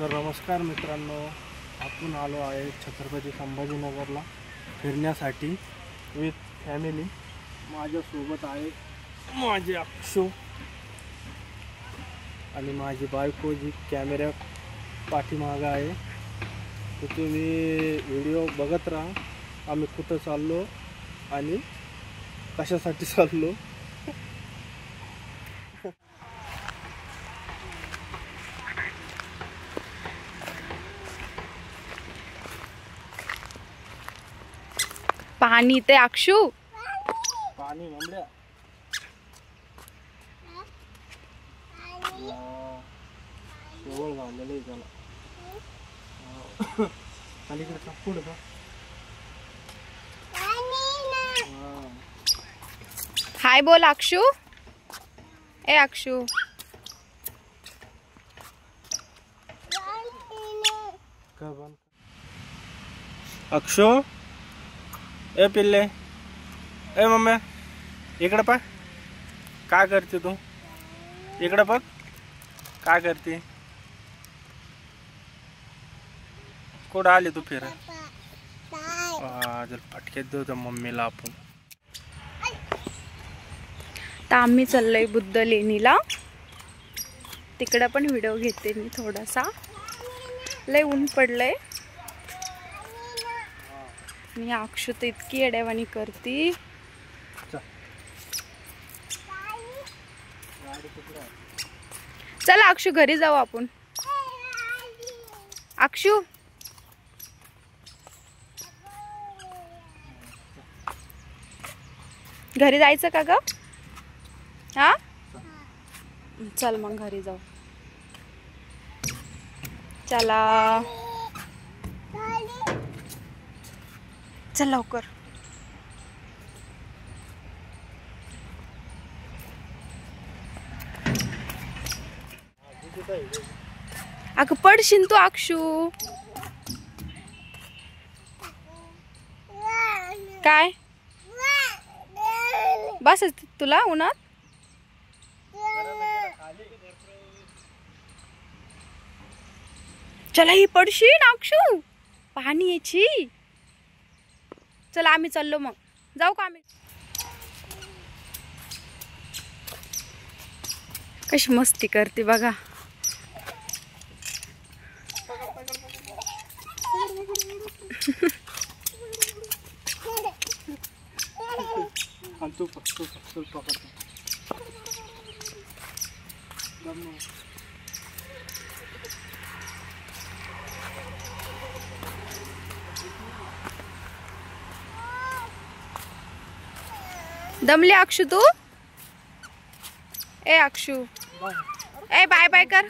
तर नमस्कार मित्रांनो, आपण आलो आहे छत्रपती संभाजीनगरला फिरण्यासाठी विथ फॅमिली। माझ्यासोबत आहे माझे अक्षू आणि माझी बायको जी कॅमेरा पाठीमागे आहे। तर तुम्ही व्हिडिओ बघत राहा, आम्ही कुठं चाललो आणि कशासाठी चाललो। पाणी ते अक्षू पाणी म्हणल्या शेवळ झालेलं आहे त्याला। अलीकडे पुढं का हाय बोल अक्षू। ए अक्षू अक्षू ए पिल्ले ए मम्मी इकडे पा, काय करते तू? इकडे बघ काय करते। कुठं आली तू फिर? जर फटक्यात देऊ त्या मम्मीला आपण। तर आम्ही चाललोय बुद्ध लेणीला, तिकडे पण व्हिडिओ घेते मी थोडासा। लय ऊन पडलंय आणि अक्षू तर इतकी येड्यावानी करती। चला अक्षू घरी जाऊ आपण। अक्षू घरी जायचं का ग? हा चल मग घरी जाऊ। चला चल लवकर। अगं पडशील तू अक्षू। काय बस तुला उन्हात? चला ही पडशील अक्षू, पाणी याची। चला आम्ही चाललो मग, जाऊ का आम्ही? कशी मस्ती करते बघा। दमले अक्षू तू? ए अक्षू ए बाय बाय कर।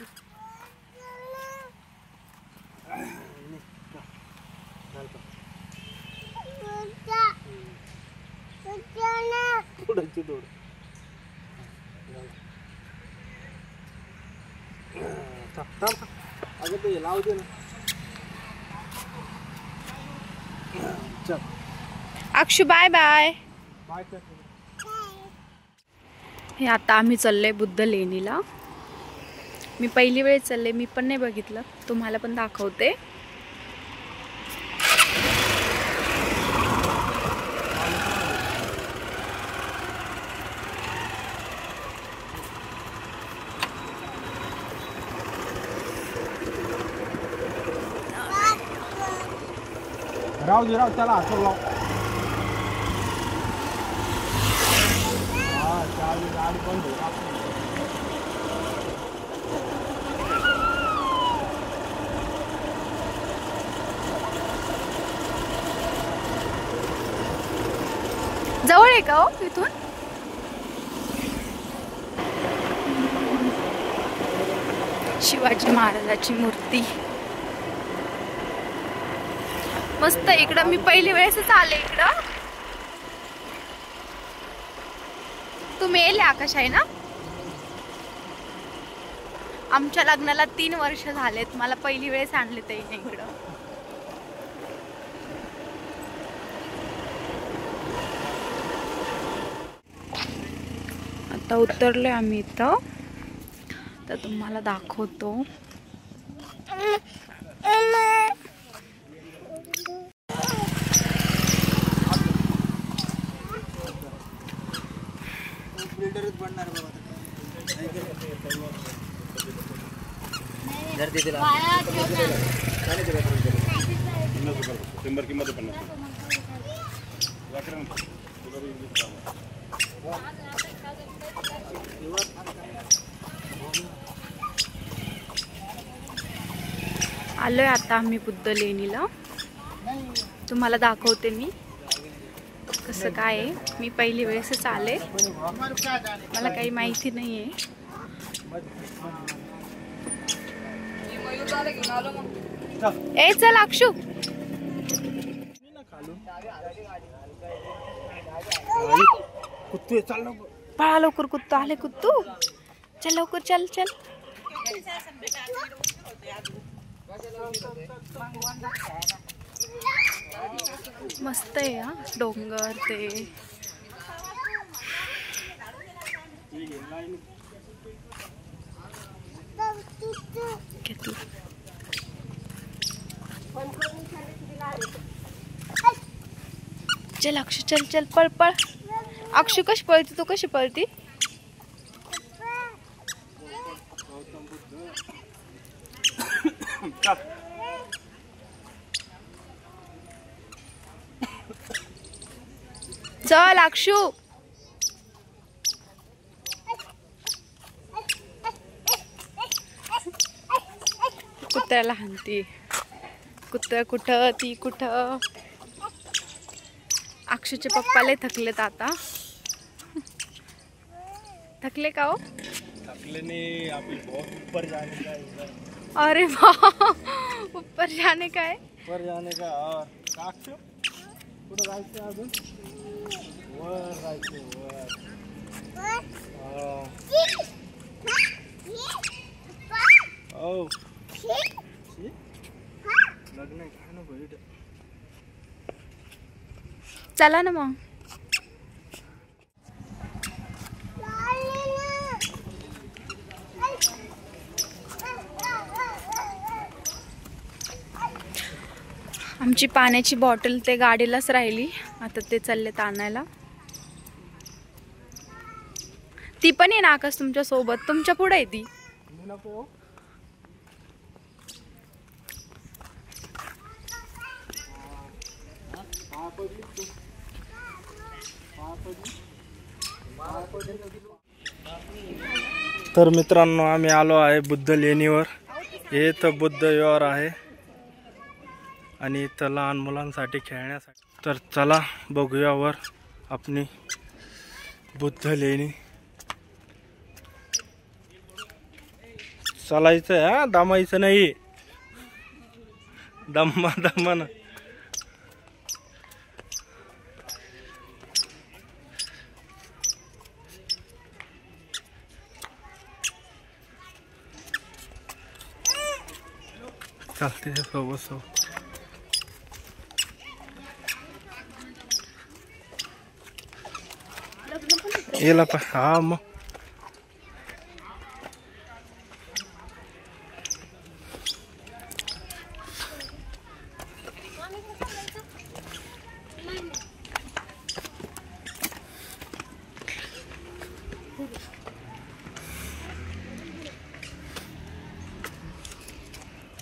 अगं ते लाव दे ना। चल अक्षू बाय बाय। बाय कर। हे आता आम्ही चाललोय बुद्ध लेणीला। मी पहिली वेळ चालले, मी पण नाही बघितलं, तुम्हाला पण दाखवते। राहू दे, राहू त्याला हात लाव। गाडी बंद हो। जवळ आहे का हो इथून? शिवाजी महाराजाची मूर्ती मस्त। इकडं मी पहिली वेळेसच आले इकडं। तुम्ही येले आकाश आहे ना? आमच्या लग्नाला 3 वर्ष झालेत, मला पहिली वेळेस आणले ते इकडं। आता उतरले आम्ही इथं, तर तुम्हाला दाखवतो। आलोय आता आम्ही बुद्ध लेणीला. तुम्हाला दाखवते मी कसं काय आहे. मी पहिली वेळेसच आले, मला काही माहिती नाहीये. ए चल अक्षू, कुत्ते चाल ना. पळा लवकर, कुत्तू आले. कुत्तू चल लवकर, चल चल. मस्त आहे हा डोंगर ते. घेतलं. चल अक्षू, चल चल, पळ पळ. अक्षू कशी पळती, तू कशी पळती? चल अक्षू. कुत्र्याला हाणती. कुत्रा कुठं, ती कुठं. अक्षूचे पप्पा लय थकलेत आता. थकले का हो? थकले नहीं, अभी बहुत ऊपर जाने का है. अरे वाह, ऊपर जाने का है. ऊपर जाने का. और अक्षू कुठं जायचं अजून? वर जायचं, वर. ओ लग्न काय ना भेट. चला ना मग. आमची पाण्याची बॉटल ते गाडीलाच राहिली, आता ते चाललेत आणायला. ती पण आहे ना आकाश तुमच्या सोबत, तुमच्या पुढे आहे ती. तर मित्रांनो, आम्ही आलो आहे बुद्ध लेणीवर. हे तर बुद्ध विहार आहे आणि इथं लहान मुलांसाठी खेळण्यासाठी. तर चला बघूया वर आपली बुद्ध लेणी. चालायचं आहे हा, दमायचं नाही. दमा दमा ना. चालते सोबत सोबत. येला पण हा मग.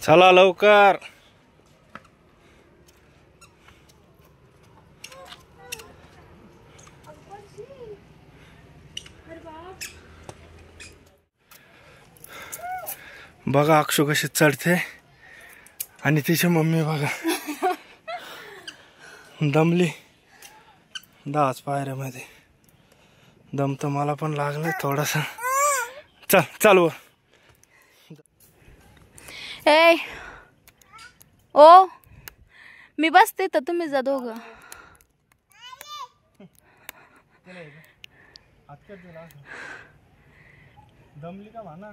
चला लवकर. बघा अक्षू कशी चढते आणि तिची मम्मी बघा दमली. 10 पायऱ्यामध्ये दम तर मला पण लागलाय थोडासा. चल चालू. ए ओ, मी बसते तर तुम्ही जा दोघं. दमली का म्हणा.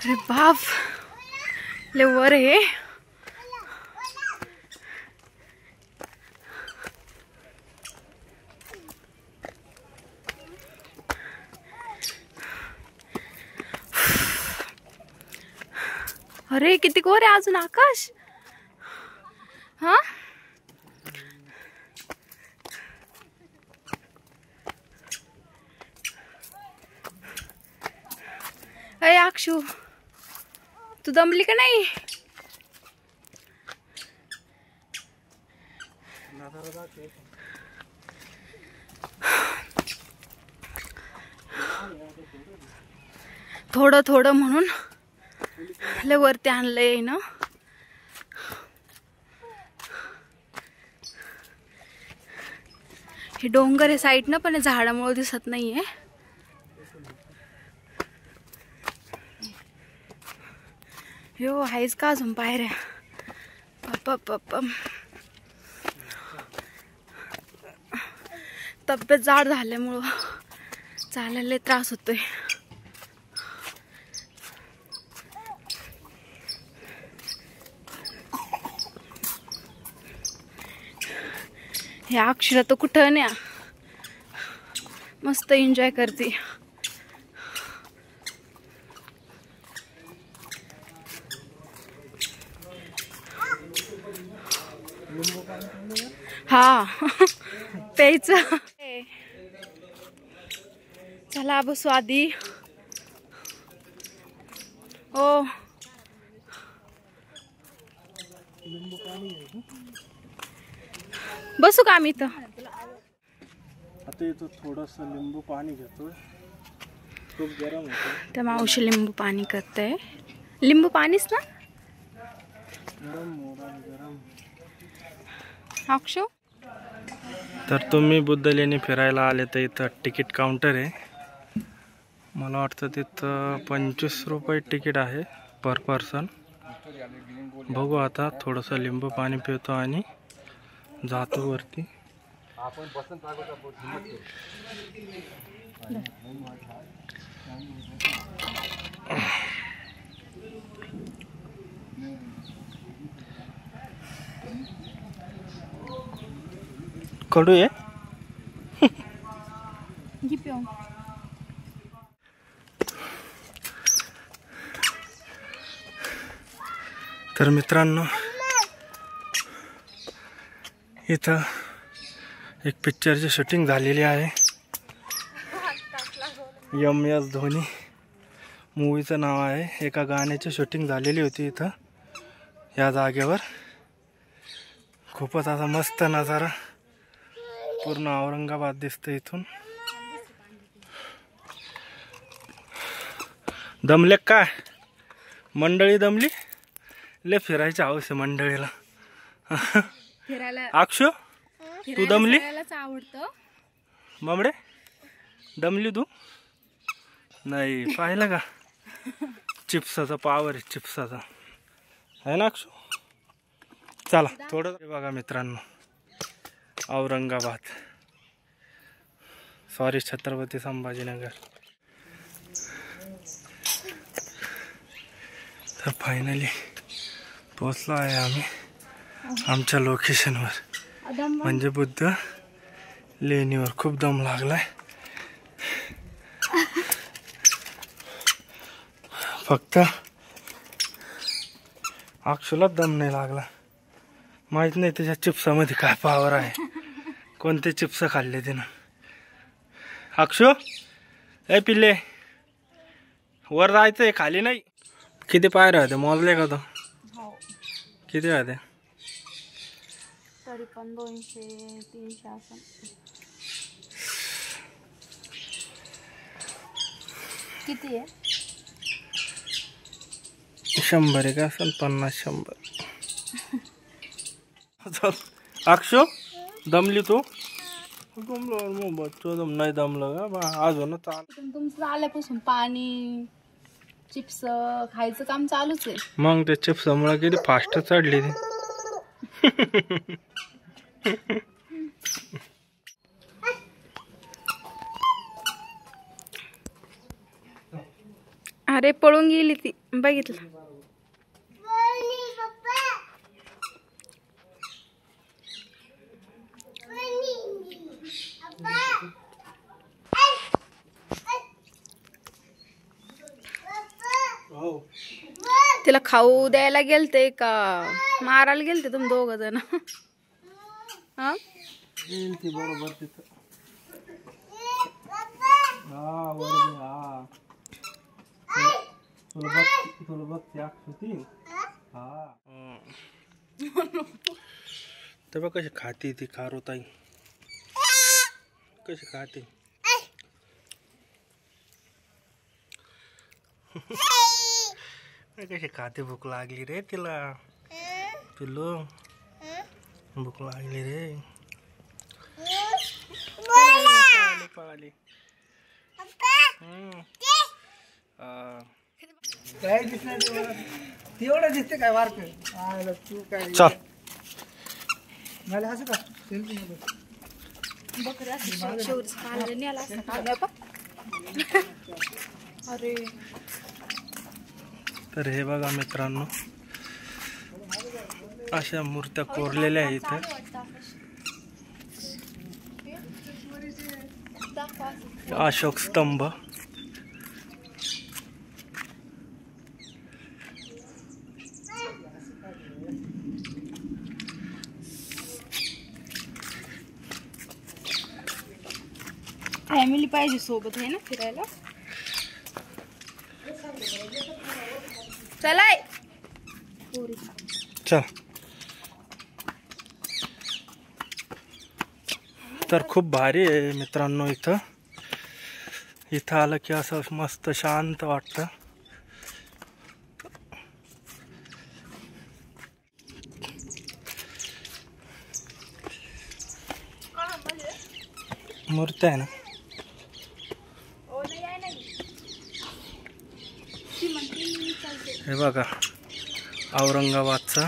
अरे बाप, ले वर आहे. अरे किती गोर आहे अजून आकाश. हा अरे अक्षू तू दमली का नाही? थोडं थोडं म्हणून लय वरती आणलंय ना. हे डोंगर आहे साईड ना, पण झाडामुळे दिसत नाहीये. यो आहेच का अजून पायऱ्या. पप्पा तब्येत जाड झाल्यामुळं चालायला त्रास होतोय. हे अक्षरा तर कुठं नाही, मस्त एन्जॉय करते. हा प्यायचं. चला बसू आधी. ओ बसू का आम्ही इथं? आता इथं थोडस लिंबू पाणी घेतोय. खूप गरम होतं. त्या मावशी लिंबू पाणी करते. लिंबू पाणीच ना गरम. अक्षू तर तुम्ही बुद्ध लेणी फिरायला आले तर इथं तिकीट काउंटर आहे. मला वाटतं तिथं 25 रुपये तिकीट आहे पर पर्सन. बघू आता थोडंसं लिंबू पाणी पितो आणि जातो वरती. कडू आहे. तर मित्रांनो इथं एक पिक्चरची शूटिंग झालेली आहे. MS धोनी मूवीचं नाव आहे. एका गाण्याची शूटिंग झालेली होती इथं या जागेवर. खूपच असा मस्त नजारा, पूर्ण औरंगाबाद दिसतं इथून. दमले काय मंडळी? दमली ले फिरायची हौस आहे मंडळीला. फिरायला अक्षू तू दमली? आवडतं बाबडे दमली तू? नाही पाहिलं का चिप्साचा पावर आहे, चिप्साचा आहे ना अक्षू. चला थोडं बघा मित्रांनो, औरंगाबाद सॉरी छत्रपती संभाजीनगर. तर फायनली पोचलो आहे आम्ही आमच्या लोकेशनवर, म्हणजे बुद्ध लेणीवर. खूप दम लागलाय. फक्त अक्षुला दम नाही लागला. माहित नाही त्याच्या चिप्सामध्ये काय पावर आहे, कोणते चिप्स खाल्ले तिनं. अक्षु ए पिल्ले वर जायचंय, खाली नाही. किती पायऱ्या होते मोजले का तो? किती होते? तरी पण 200-300 असं. किती आहे? 100 आहे का असेल, 50-100. अक्षु दमली तू? दम नाही दमलं का अजून? तुमचं आल्यापासून पाणी चिप्स खायचं काम चालूच आहे. मग ते चिप्समुळे किती फास्ट चढली ती. अरे पळून गेली ती, बघितलं. तिला खाऊ द्यायला गेलते का मारायला गेलते तुम्ही दोघ जण? हा येईल ती बरोबर तिथं. हा तुला बघ ती आख होती. हा ते बघ कशी खाती ती खारुताई, कशी खाते. कशी खाते. भूक लागली रे तिला. पिल्लू भूक लागली रे. पळाली. काय दिसणार तेवढं दिसते काय वारक तू काय चल मला असं का अरे तर हे बघा मित्रांनो, अशा मूर्त्या कोरलेल्या आहेत इथं. अशोक स्तंभ. फॅमिली पाहिजे सोबत आहे ना फिरायला. चलाय चल. तर खूप भारी आहे मित्रांनो. इथं आलं की असं मस्त शांत वाटतं. मूर्ती आहे ना. हे बघा औरंगाबादचा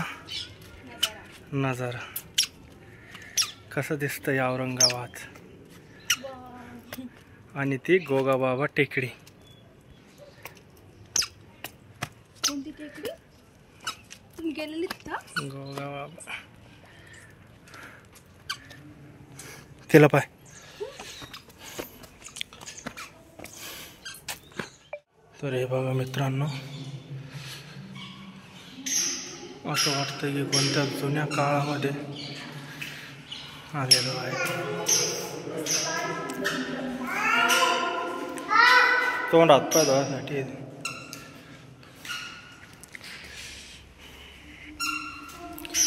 नजारा कसं दिसतंय. औरंगाबाद आणि ती गोगाबाबा टेकडी. कोणती टेकडी? तुम्ही गेलेली तिथं? गोगाबाबा. तिला पाय. तर हे बघा मित्रांनो, असं वाटतं की कोणत्या जुन्या काळामध्ये आलेलो आहे. तोंड हातपाय धुवायसाठी.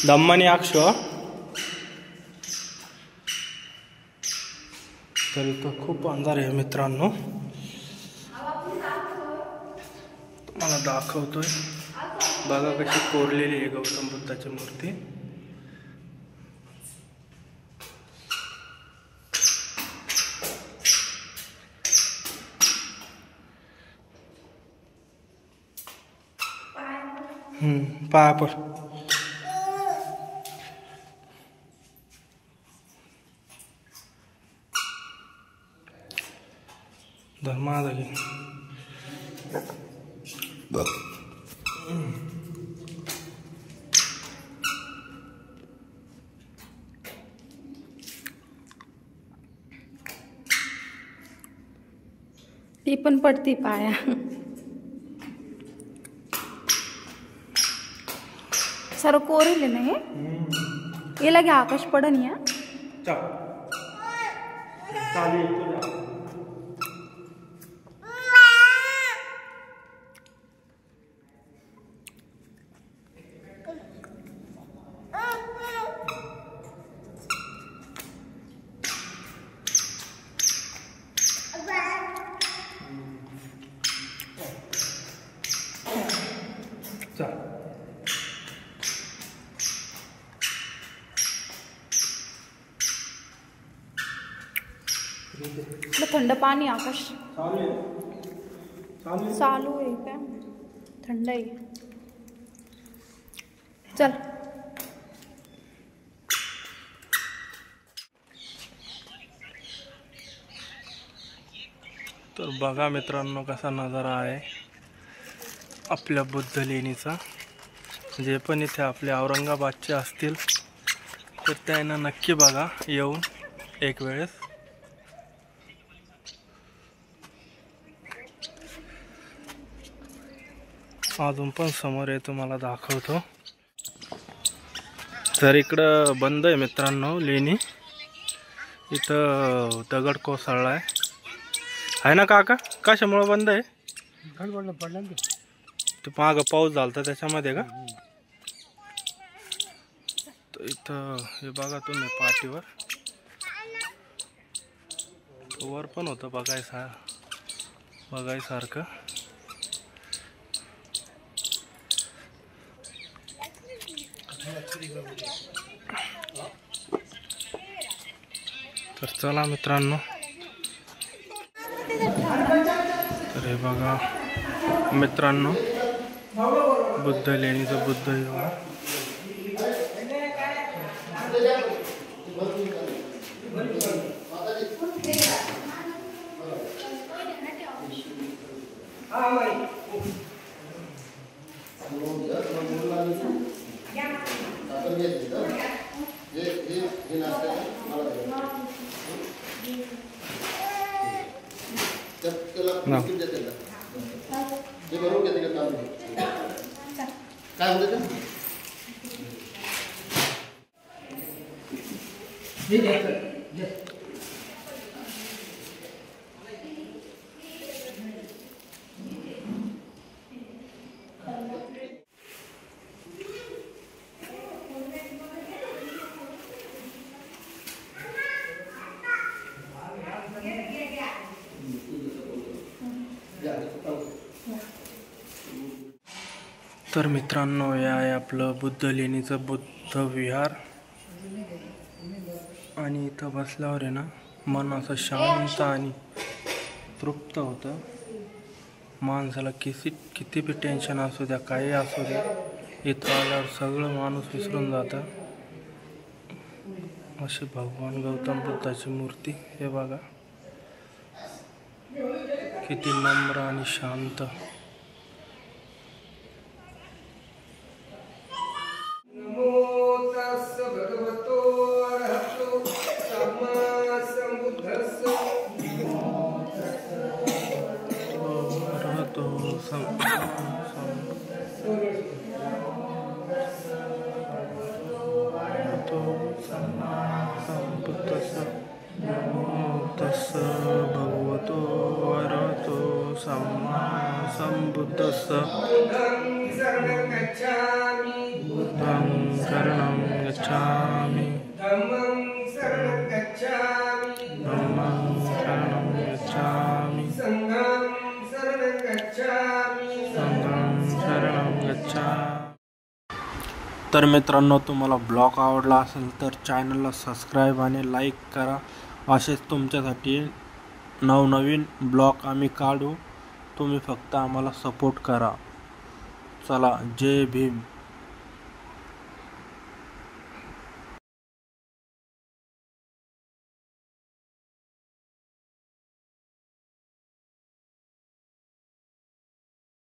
दम्मानी अक्षो. तर इथं खूप अंधार आहे मित्रांनो. मला दाखवतोय. बघा कशी कोरलेली आहे गौतम बुद्धाची मूर्ती. पाया पड. धर्मा जागी. ती पण पडती पाया. सर्व कोरेले नाही याला घ्या. आकाश पडन या. थंड पाणी. आकाश चालू आहे काय? थंड आहे. चल. तर बघा मित्रांनो कसा नजारा आहे आपल्या बुद्ध लेणीचा. जे पण इथे आपले औरंगाबादचे असतील तर त्यांना नक्की बघा येऊन एक वेळेस. अजून पण समोर आहे, तुम्हाला दाखवतो. तर इकडं बंद आहे मित्रांनो लेणी. इथं दगड कोसळला आहे ना काका? कशामुळे बंद आहे? पडलं ते मागं पाऊस झाला तर त्याच्यामध्ये का? तर इथं हे बघा तुम्ही पाठीवर वर पण होतं बघायसारखं. तर चला मित्रांनो, तर हे बघा मित्रांनो बुद्ध लेणीचं बुद्ध विहार. तर मित्रांनो, हे आहे आपलं बुद्ध लेणीचं बुद्ध विहार. आणि इथं बसल्यावर आहे ना मन असं शांत आणि तृप्त होतं. माणसाला किती बी टेन्शन असू द्या, काही असू द्या, इथं आल्यावर सगळं माणूस विसरून जातं. अशी भगवान गौतम बुद्धाची मूर्ती हे बघा, किती नम्र आणि शांत. भगवतो अरहतो सम्मा सम्बुद्धस्स. बुद्धं शरणं गच्छामि, धम्मं शरणं गच्छामि, संघं शरणं गच्छामि. तर मित्रांनो, तुम्हाला ब्लॉग आवडला असेल तर चॅनलला सबस्क्राईब आणि लाईक करा. असेच तुमच्यासाठी नवनवीन ब्लॉग आम्ही काढू. तुम्ही फक्त आम्हाला सपोर्ट करा. चला, जय भीम.